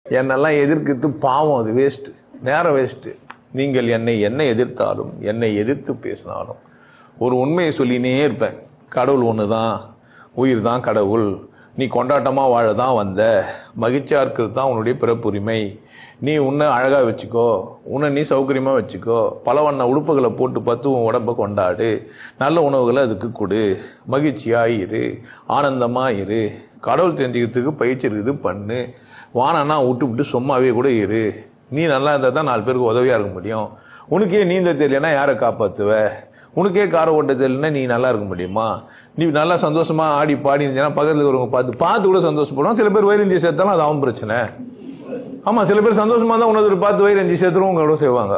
என்னெல்லாம் எதிர்க்கிறது பாவம், அது வேஸ்ட், நேரம் வேஸ்ட். நீங்கள் என்னை எதிர்த்தாலும் என்னை எதிர்த்து பேசினாலும் ஒரு உண்மையை சொல்லினே இருப்பேன். கடவுள் ஒன்று தான், உயிர் தான் கடவுள், நீ கொண்டாட்டமாக வாழ தான் வந்த, மகிழ்ச்சியாக இருக்கிறது தான் உன்னுடைய பிறப்புரிமை, நீ உன்னை அழகாக வச்சுக்கோ, உன்னை நீ சௌகரியமாக வச்சுக்கோ, பல வண்ண உடுப்புகளை போட்டு பார்த்து உன் உடம்பை கொண்டாடு, நல்ல உணவுகளை அதுக்கு கொடு, மகிழ்ச்சியாக இரு, ஆனந்தமாக இரு, கடவுள் தெரிஞ்சுக்கிறதுக்கு பயிற்சி இருக்குது பண்ணு, வானா விட்டு சும்மாவே கூட இரு, நீ நல்லா இருந்தால் தான் 4 பேருக்கு உதவியாக இருக்க முடியும். உனக்கே நீந்த தெரியலன்னா யாரை காப்பாற்றுவ, உனக்கே காரை ஓட்ட தெரியலன்னா நீ நல்லா இருக்க முடியுமா, நீ நல்லா சந்தோஷமா ஆடி பாடி இருந்தீங்கன்னா பக்கத்தில் இருக்கிறவங்க பார்த்து கூட சந்தோஷப்படுவாங்க. சில பேர் வயிறு சேர்த்தாலும் அது அவன் பிரச்சனை. ஆமா, சில பேர் சந்தோஷமா தான் உனக்கு பார்த்து வயிறு சேர்த்துருவோம் கூட செய்வாங்க.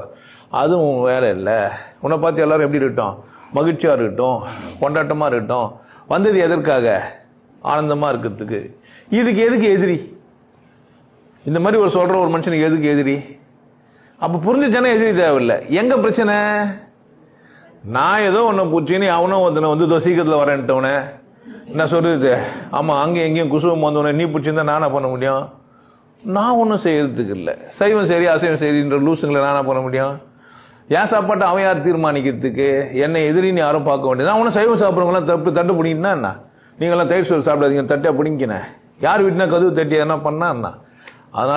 அதுவும் வேலை இல்லை. உன்னை பார்த்து எல்லாரும் எப்படி இருக்கட்டும், மகிழ்ச்சியா இருக்கட்டும், கொண்டாட்டமா இருக்கட்டும். வந்தது எதற்காக? ஆனந்தமா இருக்கிறதுக்கு. இதுக்கு எதுக்கு எதிரி? இந்த மாதிரி ஒரு சொல்ற ஒரு மனுஷனுக்கு எதுக்கு எதிரி? அப்ப புரிஞ்சுச்சானே எதிரி தேவையில்லை. எங்க பிரச்சனை? நான் ஏதோ ஒன்ன பூச்சின்னு அவனும் வந்து சீக்கிரத்தில் வரேன்ட்டவனே என்ன சொல்றது, ஆமா அங்கே எங்கேயும் குசுவம் வந்தவனே நீ பிடிச்சிருந்தா நானா பண்ண முடியும்? நான் ஒன்றும் செய்யறதுக்கு இல்லை. சைவம் சரி அசைவம் சரின்ற லூசுங்களை நானா பண்ண முடியும்? ஏன் சாப்பாட்டை அவன் யார் தீர்மானிக்கிறதுக்கு? என்னை எதிரின்னு யாரும் பார்க்க வேண்டியது. அவனை சைவம் சாப்பிட்றவங்களாம் தட்டு பிடிக்கினா என்ன? நீங்களாம் தயிர் சோறு சாப்பிடாதீங்க, தட்டா பிடிங்கினேன். யார் வீட்டுனா கதவு தட்டி எதனா பண்ணா என்ன? அதனால